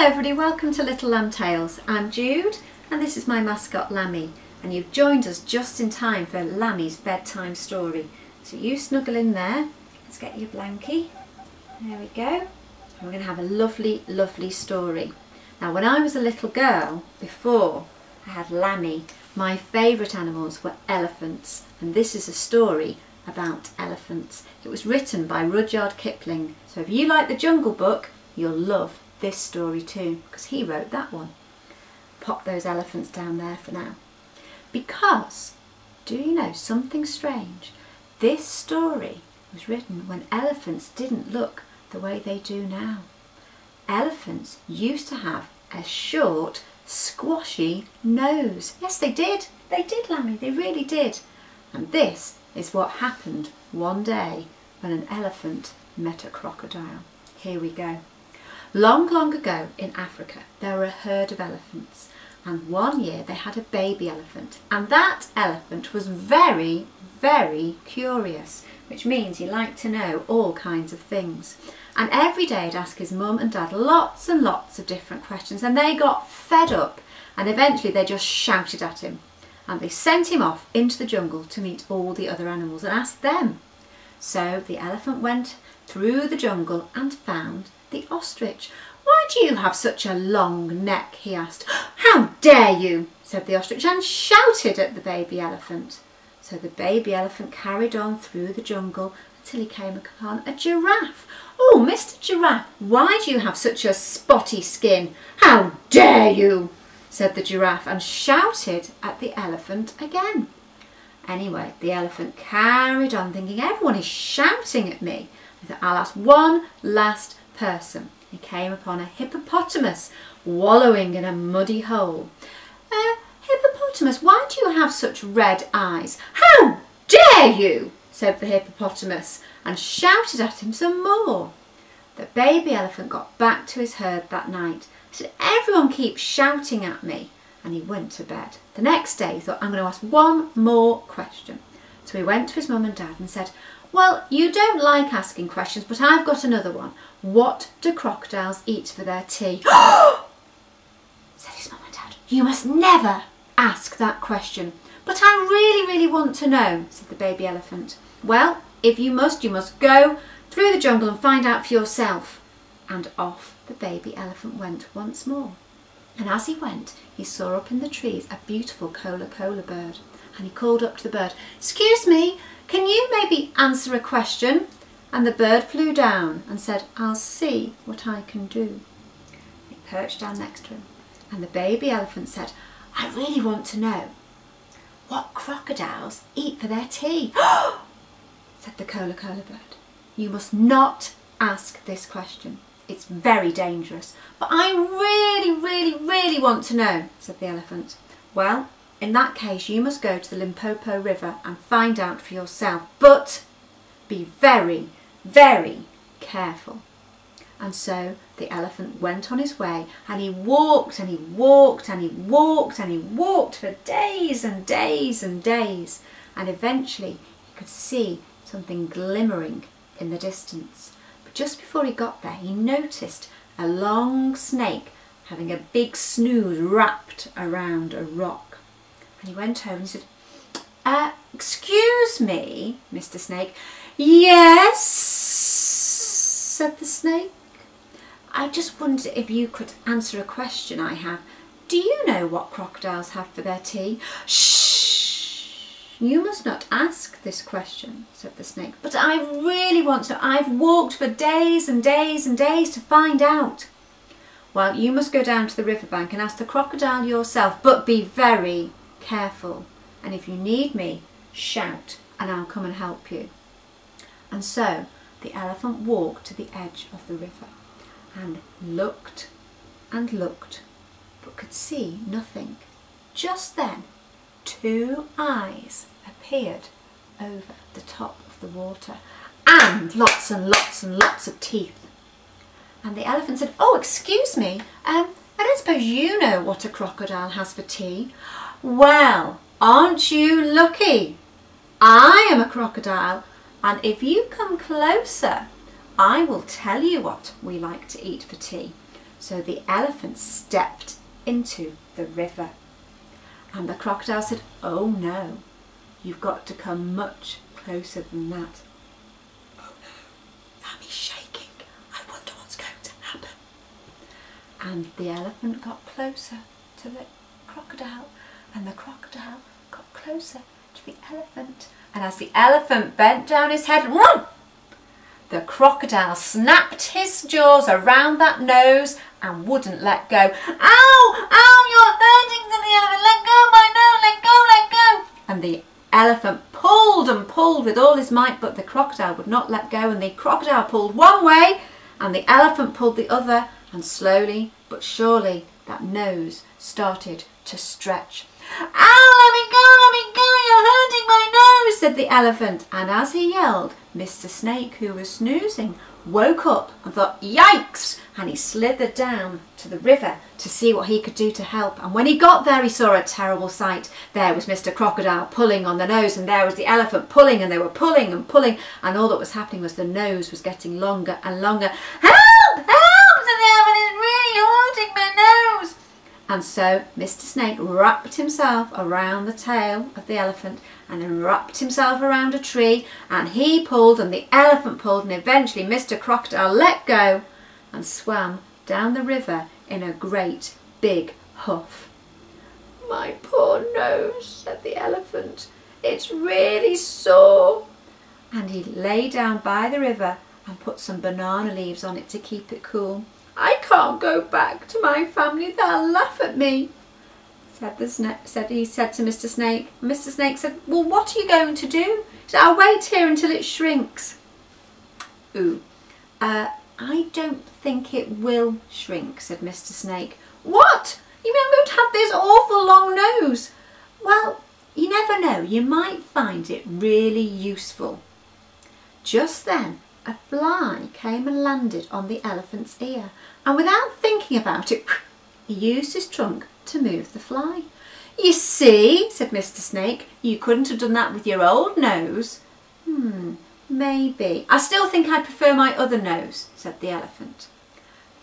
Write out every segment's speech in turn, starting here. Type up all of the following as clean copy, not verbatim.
Hello everybody, welcome to Little Lamb Tales. I'm Jude and this is my mascot Lamby, and you've joined us just in time for Lammy's bedtime story. So you snuggle in there, let's get your blankie, there we go, and we're going to have a lovely, lovely story. Now when I was a little girl, before I had Lammy, my favourite animals were elephants, and this is a story about elephants. It was written by Rudyard Kipling, so if you like the Jungle Book, you'll love this story too, because he wrote that one. Pop those elephants down there for now. Because, do you know something strange? This story was written when elephants didn't look the way they do now. Elephants used to have a short, squashy nose. Yes, they did. They did, Lammy. They really did. And this is what happened one day when an elephant met a crocodile. Here we go. Long, long ago in Africa, there were a herd of elephants, and one year they had a baby elephant, and that elephant was very, very curious, which means he liked to know all kinds of things. And every day he'd ask his mum and dad lots and lots of different questions, and they got fed up, and eventually they just shouted at him, and they sent him off into the jungle to meet all the other animals and ask them. So the elephant went through the jungle and found the ostrich. "Why do you have such a long neck?" he asked. "How dare you?" said the ostrich, and shouted at the baby elephant. So the baby elephant carried on through the jungle until he came upon a giraffe. "Oh, Mr. Giraffe, why do you have such a spotty skin?" "How dare you?" said the giraffe, and shouted at the elephant again. Anyway, the elephant carried on thinking, everyone is shouting at me. He thought, I'll ask one last person. He came upon a hippopotamus wallowing in a muddy hole. "Hippopotamus, why do you have such red eyes?" "How dare you?" said the hippopotamus, and shouted at him some more. The baby elephant got back to his herd that night. He said, "Everyone keeps shouting at me," and he went to bed. The next day he thought, I'm going to ask one more question. So he went to his mum and dad and said, "Well, you don't like asking questions, but I've got another one. What do crocodiles eat for their tea?" said his mum and dad. "You must never ask that question." "But I really, really want to know," said the baby elephant. "Well, if you must go through the jungle and find out for yourself." And off the baby elephant went once more. And as he went, he saw up in the trees a beautiful cola bird. And he called up to the bird, "Excuse me, can you maybe answer a question?" And the bird flew down and said, "I'll see what I can do." He perched down next to him, and the baby elephant said, "I really want to know what crocodiles eat for their tea." said the cola bird. "You must not ask this question. It's very dangerous." "But I really, really, really want to know," said the elephant. "Well, in that case you must go to the Limpopo River and find out for yourself. But be very, very careful." And so the elephant went on his way, and he walked and he walked and he walked and he walked for days and days and days, and eventually he could see something glimmering in the distance. But just before he got there, he noticed a long snake having a big snood wrapped around a rock. And he went over and said, "Excuse me, Mr. Snake." "Yes," said the snake. "I just wondered if you could answer a question I have. Do you know what crocodiles have for their tea?" "Shh! You must not ask this question," said the snake. "But I really want to know. I've walked for days and days and days to find out." "Well, you must go down to the riverbank and ask the crocodile yourself, but be very careful. And if you need me, shout and I'll come and help you." And so the elephant walked to the edge of the river and looked, but could see nothing. Just then, two eyes appeared over the top of the water, and lots of teeth. And the elephant said, "Oh, excuse me, I don't suppose you know what a crocodile has for tea?" "Well, aren't you lucky? I am a crocodile, and if you come closer, I will tell you what we like to eat for tea. So the elephant stepped into the river. And the crocodile said, "Oh no, you've got to come much closer than that." "Oh no, Lammy's shaking. I wonder what's going to happen." And the elephant got closer to the crocodile, and the crocodile got closer to the elephant. And as the elephant bent down his head, whoom, the crocodile snapped his jaws around that nose and wouldn't let go. "Ow! Ow! You're hurting," said the elephant. "Let go of my nose! Let go! Let go!" And the elephant pulled and pulled with all his might, but the crocodile would not let go. And the crocodile pulled one way and the elephant pulled the other, and slowly but surely that nose started to stretch. "Ow! Let me go! Let me go! You're hurting my nose!" said the elephant. And as he yelled, Mr. Snake, who was snoozing, woke up and thought, "Yikes!" And he slithered down to the river to see what he could do to help. And when he got there, he saw a terrible sight. There was Mr. Crocodile pulling on the nose, and there was the elephant pulling, and they were pulling and pulling, and all that was happening was the nose was getting longer and longer. "Help! Help!" said the elephant. "It's really hurting my nose." And so Mr. Snake wrapped himself around the tail of the elephant, and then wrapped himself around a tree, and he pulled and the elephant pulled, and eventually Mr. Crocodile let go and swam down the river in a great big huff. "My poor nose," said the elephant. "It's really sore." And he lay down by the river and put some banana leaves on it to keep it cool. "I can't go back to my family, they'll laugh at me," he said to Mr. Snake. Mr. Snake said, "Well, what are you going to do?" He said, "I'll wait here until it shrinks." "Ooh, I don't think it will shrink," said Mr. Snake. "What? You mean I'm going to have this awful long nose?" "Well, you never know, you might find it really useful." Just then a fly came and landed on the elephant's ear, and without thinking about it, he used his trunk to move the fly. "You see," said Mr. Snake, "you couldn't have done that with your old nose." Maybe. "I still think I prefer my other nose," said the elephant.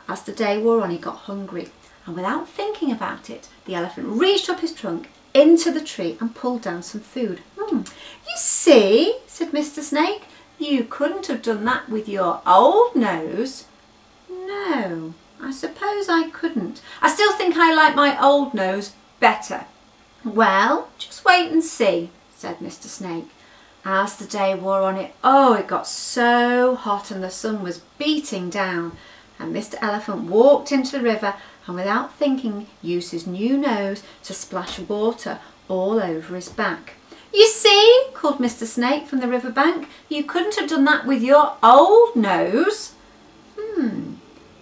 As the day wore on, he got hungry, and without thinking about it, the elephant reached up his trunk into the tree and pulled down some food. "You see," said Mr. Snake, "you couldn't have done that with your old nose." "No, I suppose I couldn't. I still think I like my old nose better." "Well, just wait and see," said Mr. Snake. As the day wore on, it got so hot and the sun was beating down, and Mr. Elephant walked into the river and without thinking used his new nose to splash water all over his back. "You see," called Mr. Snake from the river bank, "you couldn't have done that with your old nose."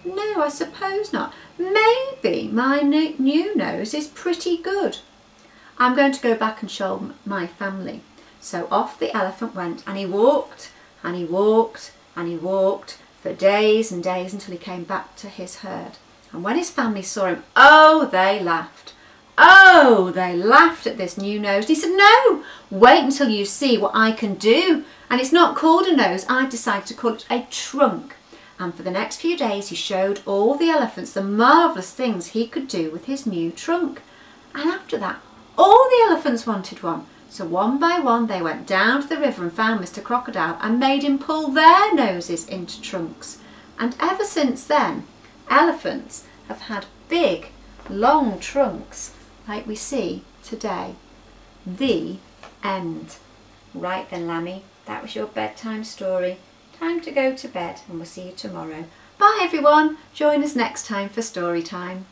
No, I suppose not. Maybe my new nose is pretty good. I'm going to go back and show my family. So off the elephant went, and he walked and he walked and he walked for days and days until he came back to his herd. And when his family saw him, they laughed. They laughed at this new nose. And he said, "No, wait until you see what I can do. And it's not called a nose, I've decided to call it a trunk." And for the next few days he showed all the elephants the marvellous things he could do with his new trunk. And after that, all the elephants wanted one. So one by one they went down to the river and found Mr. Crocodile and made him pull their noses into trunks. And ever since then, elephants have had big, long trunks like we see today. The end. Right then, Lammy, that was your bedtime story. Time to go to bed, and we'll see you tomorrow. Bye everyone. Join us next time for story time.